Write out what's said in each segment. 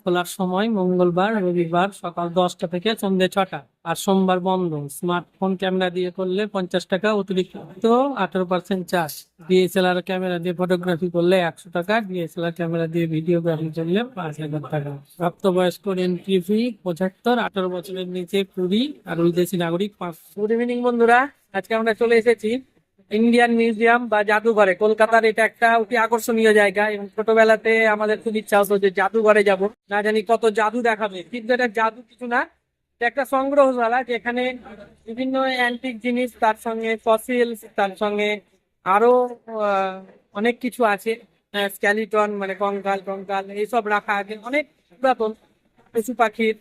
খোলার সময় মঙ্গলবার রবিবার সকাল 10টা থেকে সন্ধ্যে 6টা, আর সোমবার বন্ধ। স্মার্টফোন ক্যামেরা দিয়ে করলে 50 টাকা অতিরিক্ত, 18% চার্জ। ডিএসএলআর ক্যামেরা দিয়ে ফটোগ্রাফি করলে 100 টাকা, ডিএসএলআর ক্যামেরা দিয়ে ভিডিওগ্রাফি করলে 5,000 টাকা। প্রাপ্তবয়স্ক এন্ট্রি ফি 75, 18 বছরের নিচে 20, আর বিদেশি নাগরিক 5। গুড ইভিনিং বন্ধুরা, আজকে আমরা চলে এসেছি ইন্ডিয়ান মিউজিয়াম বা জাদুঘরে। কলকাতার এটা একটা অতি আকর্ষণীয় জায়গা, এবং ছোটবেলাতে আমাদের খুব ইচ্ছা হতো যে জাদুঘরে যাব, না জানি কত জাদু দেখাবে। কিন্তু এটা জাদু কিছু না, এটা একটা সংগ্রহশালা, যেখানে বিভিন্ন অ্যান্টিক জিনিস, তার সঙ্গে ফসিলস, তার সঙ্গে আরো অনেক কিছু আছে। স্কেলিটন মানে কঙ্কাল টঙ্কাল এইসব রাখা আছে, অনেক পুরাতন পশু পাখির,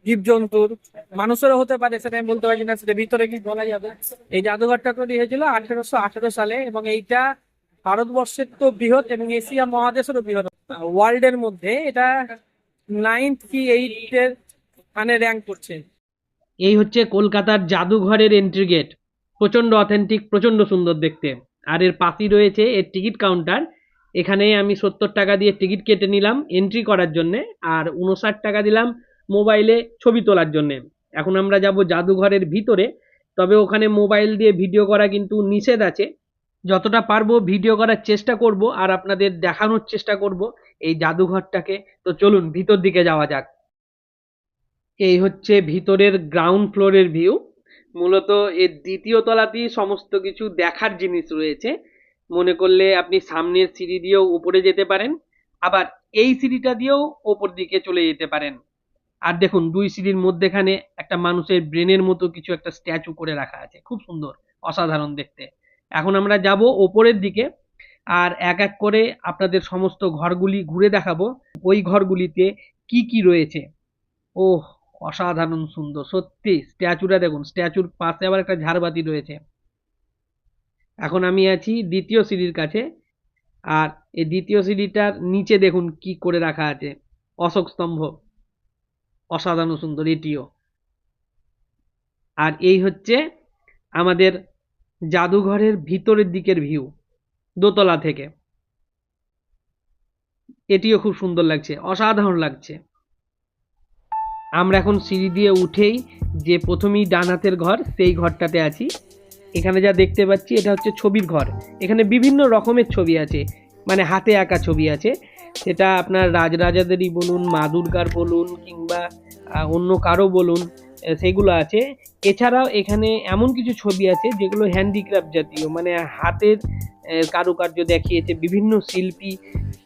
জীবজন্তুর, মানুষেরও হতে পারে, সেটা আমি বলতে পারছি না, সেটা ভিতরে কি বলা যাবে। এই জাদুঘরটা তৈরি হয়েছিল 1818 সালে, এবং এইটা ভারতবর্ষের তো বৃহৎ, এবং এশিয়া মহাদেশেরও বৃহৎ। ওয়ার্ল্ড এর মধ্যে এটা 9th কি 8th এর মানে র্যাঙ্ক করছে। এই হচ্ছে কলকাতার জাদুঘরের এন্ট্রি গেট। প্রচন্ড অথেন্টিক, প্রচন্ড সুন্দর দেখতে। আর এর পাশেই রয়েছে এর টিকিট কাউন্টার। এখানে আমি 70 টাকা দিয়ে টিকিট কেটে নিলাম এন্ট্রি করার জন্য, আর 59 টাকা দিলাম মোবাইলে ছবি তোলার জন্য। এখন আমরা যাব জাদুঘরের ভিতরে, তবে ওখানে মোবাইল দিয়ে ভিডিও করা কিন্তু নিষেধ আছে। যতটা পারবো ভিডিও করার চেষ্টা করব, আর আপনাদের দেখানোর চেষ্টা করব এই জাদুঘরটাকে। তো চলুন ভিতর দিকে যাওয়া যাক। এই হচ্ছে ভিতরের গ্রাউন্ড ফ্লোরের ভিউ। মূলত এর দ্বিতীয় তলাতেই সমস্ত কিছু দেখার জিনিস রয়েছে। মনে করলে আপনি সামনের সিঁড়ি দিয়েও উপরে যেতে পারেন, আবার এই সিঁড়িটা দিয়েও ওপর দিকে চলে যেতে পারেন। আর দেখুন, দুই সিঁড়ির মধ্যেখানে একটা মানুষের ব্রেনের মতো কিছু একটা স্ট্যাচু করে রাখা আছে, খুব সুন্দর, অসাধারণ দেখতে। এখন আমরা যাব ওপরের দিকে, আর এক এক করে আপনাদের সমস্ত ঘরগুলি ঘুরে দেখাবো। ওই ঘরগুলিতে কি কি রয়েছে। ওহ, অসাধারণ সুন্দর সত্যি। স্ট্যাচুটা দেখুন, স্ট্যাচুর পাশে আবার একটা ঝাড়বাতি রয়েছে। এখন আমি আছি দ্বিতীয় সিঁড়ির কাছে, আর এই দ্বিতীয় সিঁড়িটার নিচে দেখুন কি করে রাখা আছে, অশোক স্তম্ভ, অসাধারণ সুন্দর এটিও। আর এই হচ্ছে আমাদের জাদুঘরের ভিতরের দিকের ভিউ, দোতলা থেকে। এটিও খুব সুন্দর লাগছে, অসাধারণ লাগছে। আমরা এখন সিঁড়ি দিয়ে উঠেই যে প্রথমেই ডান হাতের ঘর, সেই ঘরটাতে আছি। এখানে যা দেখতে পাচ্ছি এটা হচ্ছে ছবির ঘর। এখানে বিভিন্ন রকমের ছবি আছে, মানে হাতে আঁকা ছবি আছে। সেটা আপনার রাজরাজাদেরই বলুন, মা দুর্গার বলুন, কিংবা অন্য কারো বলুন, সেগুলো আছে। এছাড়াও এখানে এমন কিছু ছবি আছে যেগুলো হ্যান্ডিক্রাফট জাতীয়, মানে হাতের কারুকার্য দেখিয়েছে বিভিন্ন শিল্পী।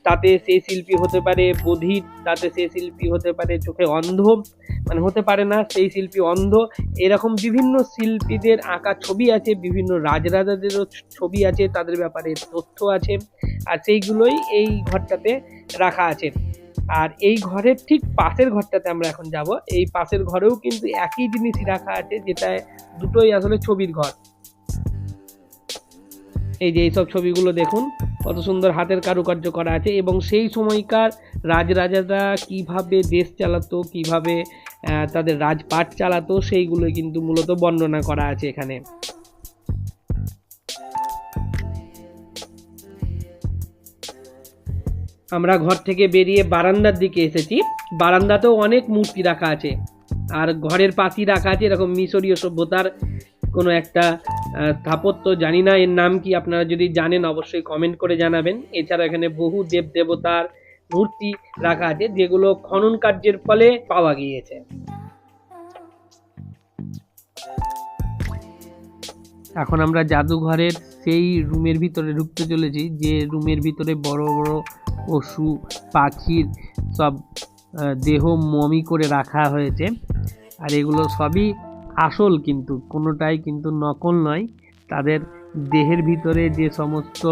তাতে সেই শিল্পী হতে পারে বধির, তাতে সেই শিল্পী হতে পারে চোখে অন্ধ, মানে হতে পারে না সেই শিল্পী অন্ধ। এরকম বিভিন্ন শিল্পীদের আঁকা ছবি আছে, বিভিন্ন রাজরাজাদেরও ছবি আছে, তাদের ব্যাপারে তথ্য আছে, আর সেইগুলোই এই ঘরটাতে রাখা আছে। আর এই ঘরের ঠিক পাশের ঘরটাতে আমরা এখন যাব। এই পাশের ঘরেও কিন্তু একই জিনিসই রাখা আছে, যেটা দুটোই আসলে ছবির ঘর। এই যে এইসব ছবিগুলো দেখুন, কত সুন্দর হাতের কারুকার্য করা আছে, এবং সেই সময়কার রাজরাজারা কিভাবে দেশ চালাতো, কিভাবে তাদের রাজপাট চালাতো, সেইগুলো কিন্তু মূলত বর্ণনা করা আছে এখানে। আমরা ঘর থেকে বেরিয়ে বারান্দার দিকে এসেছি। বারান্দাতেও অনেক মূর্তি রাখা আছে, আর ঘরের পাশেই রাখা আছে এরকম মিশরীয় সভ্যতার কোনো একটা স্থাপত্য। জানি না এর নাম কি, আপনারা যদি জানেন অবশ্যই কমেন্ট করে জানাবেন। এছাড়া এখানে বহু দেব দেবতার মূর্তি রাখা আছে, যেগুলো খনন কার্যের ফলে পাওয়া গিয়েছে। এখন আমরা জাদুঘরের সেই রুমের ভিতরে ঢুকতে চলেছি, যে রুমের ভিতরে বড় বড় পশু পাখির সব দেহ মমি করে রাখা হয়েছে। আর এগুলো সবই আসল, কিন্তু কোনোটাই কিন্তু নকল নয়। তাদের দেহের ভিতরে যে সমস্ত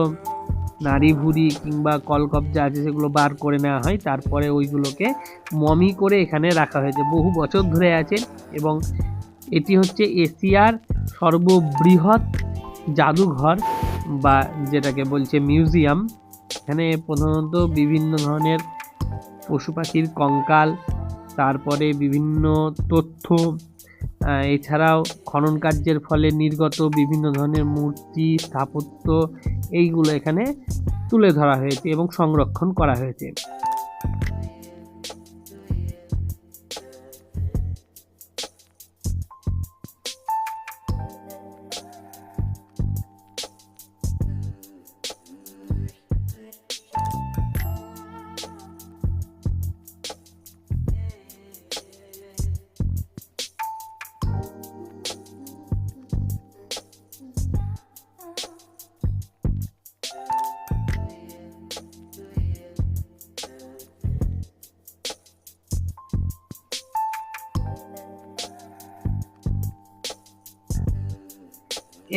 নাড়ি ভুঁড়ি কিংবা কলকবজা আছে সেগুলো বার করে নেওয়া হয়, তারপরে ওইগুলোকে মমি করে এখানে রাখা হয়েছে, বহু বছর ধরে আছে। এবং এটি হচ্ছে এশিয়ার সর্ববৃহৎ জাদুঘর, বা যেটাকে বলছে মিউজিয়াম। এখানে প্রধানত বিভিন্ন ধরনের পশু পাখির কঙ্কাল, তারপরে বিভিন্ন তথ্য, এছাড়াও খনন কার্যের ফলে নির্গত বিভিন্ন ধরনের মূর্তি, স্থাপত্য, এইগুলো এখানে তুলে ধরা হয়েছে এবং সংরক্ষণ করা হয়েছে।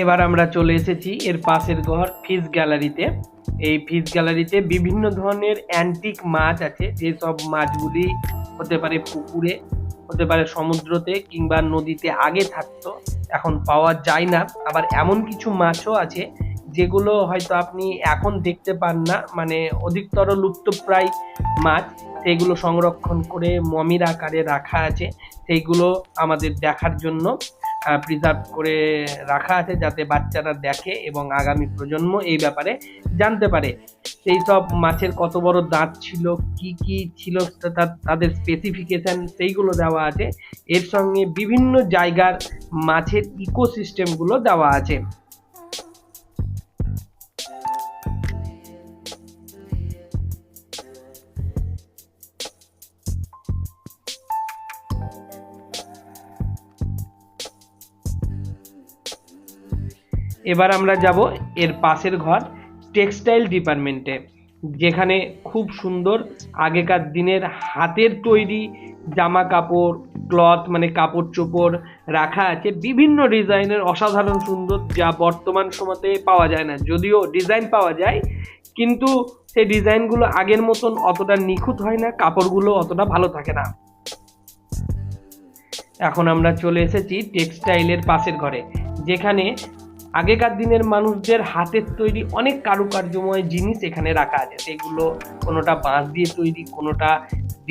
এবার আমরা চলে এসেছি এর পাশের ঘর ফিশ গ্যালারিতে। এই ফিশ গ্যালারিতে বিভিন্ন ধরনের অ্যান্টিক মাছ আছে, যেসব মাছগুলি হতে পারে পুকুরে, হতে পারে সমুদ্রতে কিংবা নদীতে আগে থাকতো, এখন পাওয়া যায় না। আবার এমন কিছু মাছও আছে যেগুলো হয়তো আপনি এখন দেখতে পান না, মানে অধিকতর লুপ্তপ্রায় মাছ, সেগুলো সংরক্ষণ করে মমির আকারে রাখা আছে। সেইগুলো আমাদের দেখার জন্য প্রিজার্ভ করে রাখা আছে, যাতে বাচ্চারা দেখে এবং আগামী প্রজন্ম এই ব্যাপারে জানতে পারে। সেই সব মাছের কত বড় দাঁত ছিল, কি কি ছিল তাদের স্পেসিফিকেশন, সেইগুলো দেওয়া আছে। এর সঙ্গে বিভিন্ন জায়গার মাছের ইকোসিস্টেমগুলো দেওয়া আছে। এবার আমরা যাব এর পাশের ঘর টেক্সটাইল ডিপার্টমেন্টে, যেখানে খুব সুন্দর আগেকার দিনের হাতের তৈরি জামা কাপড়, ক্লথ মানে কাপড় চোপড় রাখা আছে বিভিন্ন ডিজাইনের, অসাধারণ সুন্দর, যা বর্তমান সময়তে পাওয়া যায় না। যদিও ডিজাইন পাওয়া যায়, কিন্তু সেই ডিজাইনগুলো আগের মতন অতটা নিখুঁত হয় না, কাপড়গুলো অতটা ভালো থাকে না। এখন আমরা চলে এসেছি টেক্সটাইলের পাশের ঘরে, যেখানে আগেকার দিনের মানুষদের হাতের তৈরি অনেক কারুকার্যময় জিনিস এখানে রাখা আছে। সেগুলো কোনোটা বাঁশ দিয়ে তৈরি, কোনোটা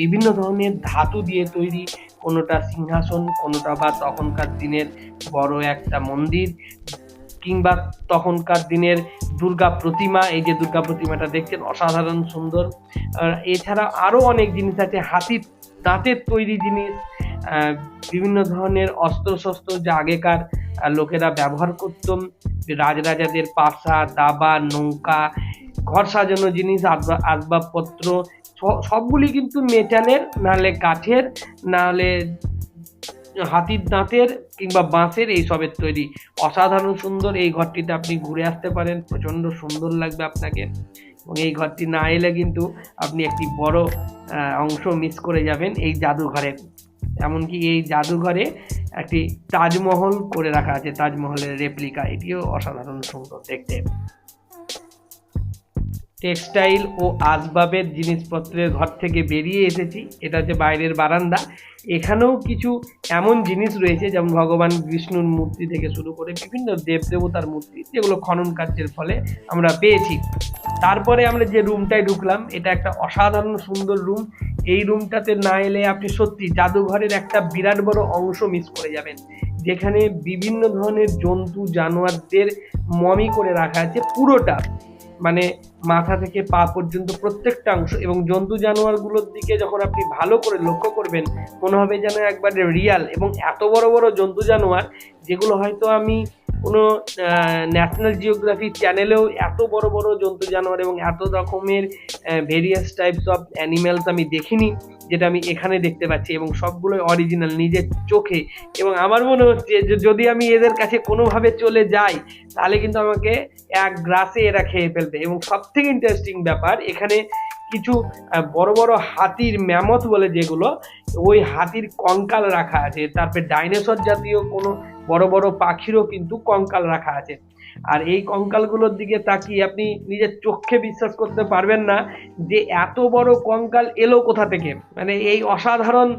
বিভিন্ন ধরনের ধাতু দিয়ে তৈরি, কোনোটা সিংহাসন, কোনোটা বা তখনকার দিনের বড় একটা মন্দির, কিংবা তখনকার দিনের দুর্গা প্রতিমা। এই যে দুর্গা প্রতিমাটা দেখছেন, অসাধারণ সুন্দর। এছাড়া আরও অনেক জিনিস আছে, হাতির দাঁতের তৈরি জিনিস, বিভিন্ন ধরনের অস্ত্রশস্ত্র যা আগেকার লোকেরা ব্যবহার করত, রাজরাজাদের পাশা, দাবা, নৌকা, ঘর সাজানো জিনিস, আসবাবপত্র, সবগুলি কিন্তু মেটালের, নাহলে কাঠের, নাহলে হাতির দাঁতের কিংবা বাঁশের, এইসবের তৈরি। অসাধারণ সুন্দর। এই ঘরটিতে আপনি ঘুরে আসতে পারেন, প্রচণ্ড সুন্দর লাগবে আপনাকে। এবং এই ঘরটি না এলে কিন্তু আপনি একটি বড় অংশ মিস করে যাবেন এই জাদুঘরের। এমনকি এই জাদুঘরে একটি তাজমহল করে রাখা আছে, তাজমহলের রেপ্লিকা, এটিও অসাধারণ সুন্দর দেখতে। টেক্সটাইল ও আসবাবের জিনিসপত্রের ঘর থেকে বেরিয়ে এসেছি, এটা হচ্ছে বাইরের বারান্দা। এখানেও কিছু এমন জিনিস রয়েছে, যেমন ভগবান বিষ্ণুর মূর্তি থেকে শুরু করে বিভিন্ন দেবদেবতার মূর্তি, যেগুলো খনন কার্যের ফলে আমরা পেয়েছি। তারপরে আমরা যে রুমটায় ঢুকলাম, এটা একটা অসাধারণ সুন্দর রুম। এই রুমটাতে না এলে আপনি সত্যি জাদুঘরের একটা বিরাট বড় অংশ মিস করে যাবেন, যেখানে বিভিন্ন ধরনের জন্তু জানোয়ারদের মমি করে রাখা আছে পুরোটা, মানে মাথা থেকে পা পর্যন্ত প্রত্যেকটা অংশ। এবং জন্তু জানোয়ারগুলোর দিকে যখন আপনি ভালো করে লক্ষ্য করবেন, মনে হবে যেন একবারে রিয়াল। এবং এত বড় বড় জন্তু জানোয়ার, যেগুলো হয়তো আমি কোনো ন্যাশনাল জিওগ্রাফি চ্যানেলেও এত বড় বড় জন্তু জানোয়ার এবং এত রকমের ভেরিয়াস টাইপস অফ অ্যানিম্যালস আমি দেখিনি, যেটা আমি এখানে দেখতে পাচ্ছি। এবং সবগুলোই অরিজিনাল, নিজের চোখে। এবং আমার মনে হচ্ছে যে যদি আমি এদের কাছে কোনোভাবে চলে যাই, তাহলে কিন্তু আমাকে এক গ্রাসে এরা খেয়ে ফেলবে। এবং সব থেকে ইন্টারেস্টিং ব্যাপার, এখানে কিছু বড় বড় হাতির, ম্যামথ বলে যেগুলো, ওই হাতির কঙ্কাল রাখা আছে। তারপরে ডাইনোসর জাতীয় কোনো বড় বড় পাখিরও কিন্তু কঙ্কাল রাখা আছে। আর এই কঙ্কালগুলোর দিকে তাকিয়ে আপনি নিজের চোখে বিশ্বাস করতে পারবেন না যে এত বড় কঙ্কাল এলো কোথা থেকে। মানে এই অসাধারণ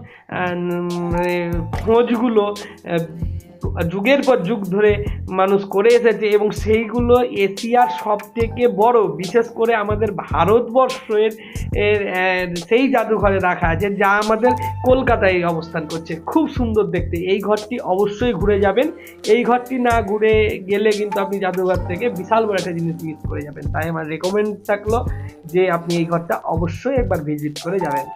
খোঁজগুলো যুগের পর যুগ ধরে মানুষ করে এসেছে, এবং সেইগুলো এশিয়ার সব থেকে বড়, বিশেষ করে আমাদের ভারতবর্ষের সেই জাদুঘরে রাখা আছে, যা আমাদের কলকাতায় অবস্থান করছে। খুব সুন্দর দেখতে। এই ঘরটি অবশ্যই ঘুরে যাবেন। এই ঘরটি না ঘুরে গেলে কিন্তু আপনি জাদুঘর থেকে বিশাল বড় একটা জিনিস মিস করে যাবেন। তাই আমার রেকমেন্ড থাকলো যে আপনি এই ঘরটা অবশ্যই একবার ভিজিট করে যাবেন।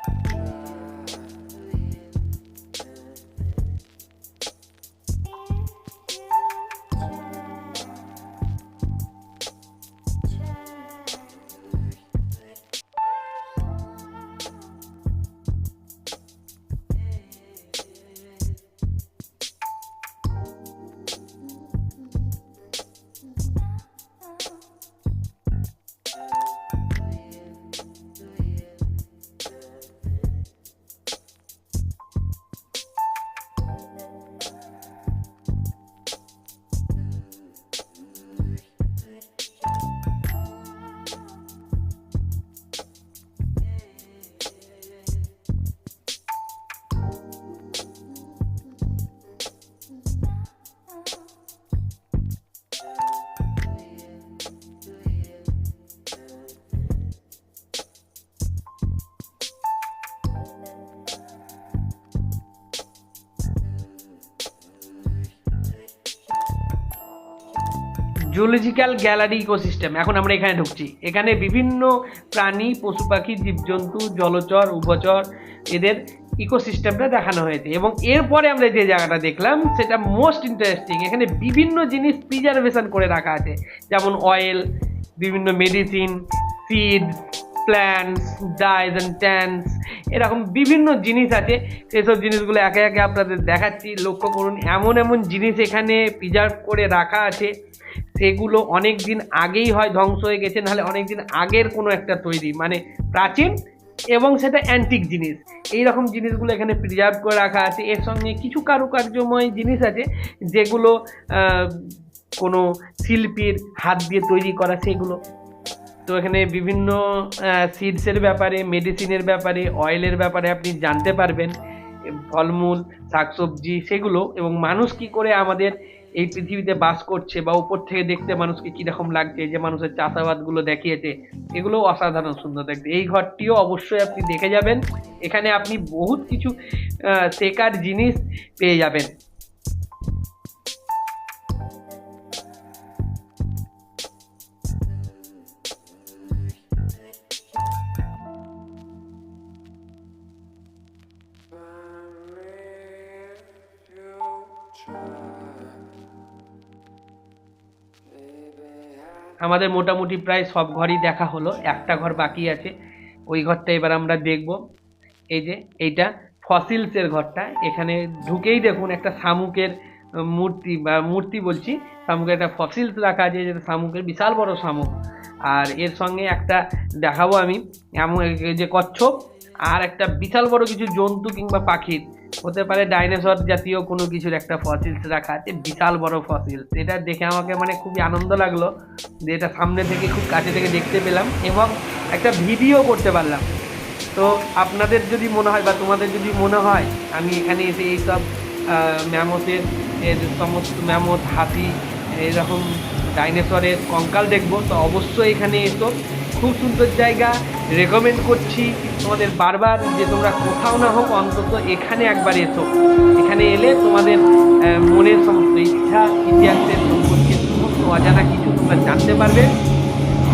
Zoological gallery ecosystem. এখন আমরা এখানে ঢুকছি। এখানে বিভিন্ন প্রাণী, পশু পাখি, জীবজন্তু, জলচর, উভচর এদের ইকোসিস্টেমটা দেখানো হয়েছে। এবং এরপরে আমরা যে জায়গাটা দেখলাম সেটা মোস্ট ইন্টারেস্টিং। এখানে বিভিন্ন জিনিস প্রিজার্ভেশন করে রাখা আছে, যেমন অয়েল, বিভিন্ন medicine, seeds, plants, dies and tends, এরকম বিভিন্ন জিনিস আছে। সেসব জিনিসগুলো একে একে আপনাদের দেখাচ্ছি। লক্ষ্য করুন, এমন এমন জিনিস এখানে প্রিজার্ভ করে রাখা আছে সেগুলো অনেক দিন আগেই হয় ধ্বংস হয়ে গেছে, নাহলে অনেক দিন আগের কোনো একটা তৈরি, মানে প্রাচীন এবং সেটা অ্যান্টিক জিনিস। এই রকম জিনিসগুলো এখানে প্রিজার্ভ করে রাখা আছে। এর সঙ্গে কিছু কারুকার্যময় জিনিস আছে যেগুলো কোনো শিল্পীর হাত দিয়ে তৈরি করা, সেগুলো। তো এখানে বিভিন্ন সিডসের ব্যাপারে, মেডিসিনের ব্যাপারে, অয়েলের ব্যাপারে আপনি জানতে পারবেন, ফলমূল, শাকসবজি সেগুলো, এবং মানুষ কি করে আমাদের এই পৃথিবীতে বাস করছে বা উপর থেকে দেখতে মানুষকে কিরকম লাগছে, যে মানুষের চাষাবাদগুলো দেখিয়েছে, এগুলো অসাধারণ সুন্দর দেখতে। এই ঘরটিও অবশ্যই আপনি দেখে যাবেন। এখানে আপনি বহুত কিছু শেখার জিনিস পেয়ে যাবেন। আমাদের মোটামুটি প্রায় সব ঘরই দেখা হলো, একটা ঘর বাকি আছে। ওই ঘরটা এবার আমরা দেখব। এই যে এইটা ফসিলসের ঘরটা, এখানে ঢুকেই দেখুন একটা শামুকের মূর্তি, বা মূর্তি বলছি, শামুকের একটা ফসিলস রাখা আছে, যেটা শামুকের বিশাল বড় শামুক। আর এর সঙ্গে একটা দেখাবো আমি, এমন যে কচ্ছপ, আর একটা বিশাল বড় কিছু জন্তু কিংবা পাখির, হতে পারে ডাইনোসর জাতীয় কোনো কিছুর একটা ফসিলস রাখা আছে, বিশাল বড় ফসিলস। এটা দেখে আমাকে মানে খুবই আনন্দ লাগলো যে এটা সামনে থেকে খুব কাছে থেকে দেখতে পেলাম এবং একটা ভিডিও করতে পারলাম। তো আপনাদের যদি মনে হয় বা তোমাদের যদি মনে হয় আমি এখানে এসে এইসব ম্যামথের সমস্ত ম্যামথ, হাতি, এরকম ডাইনোসরের কঙ্কাল দেখবো, তো অবশ্যই এখানে এসো। খুব সুন্দর জায়গা, রেকমেন্ড করছি তোমাদের বারবার, যে তোমরা কোথাও না হোক অন্তত এখানে একবার এসো। এখানে এলে তোমাদের মনের সমস্ত ইচ্ছা, ইতিহাসের সম্পর্কে সমস্ত অজানা কিছু তোমরা জানতে পারবে।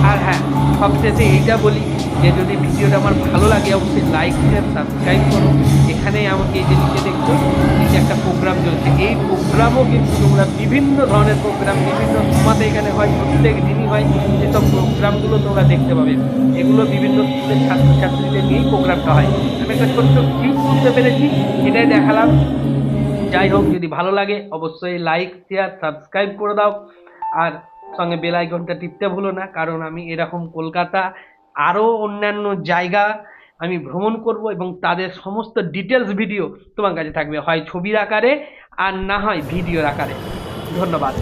আর হ্যাঁ, সবশেষে এইটা বলি যে যদি ভিডিওটা আমার ভালো লাগে অবশ্যই লাইক, শেয়ার, সাবস্ক্রাইব করো। এখানে আমাকে এই যে নিচে দেখছো, নিচে একটা প্রোগ্রাম চলছে। এই প্রোগ্রামও কিন্তু তোমরা বিভিন্ন ধরনের প্রোগ্রাম বিভিন্ন সমাজে এখানে হয়, প্রত্যেক দিনই হয়। যেসব প্রোগ্রামগুলো তোমরা দেখতে পাবে, এগুলো বিভিন্ন স্কুলের ছাত্রছাত্রীদের নিয়েই প্রোগ্রামটা হয়। আমি একটা ছোট্ট ক্লিপ তুলতে পেরেছি, এটাই দেখালাম। যাই হোক, যদি ভালো লাগে অবশ্যই লাইক, শেয়ার, সাবস্ক্রাইব করে দাও। আর সঙ্গে বেল আইকনটা টিপতে ভুলো না, কারণ আমি এরকম কলকাতা আরও অন্যান্য জায়গা আমি ভ্রমণ করব এবং তাদের সমস্ত ডিটেলস ভিডিও তোমার কাছে থাকবে, হয় ছবির আকারে আর না হয় ভিডিওর আকারে। ধন্যবাদ।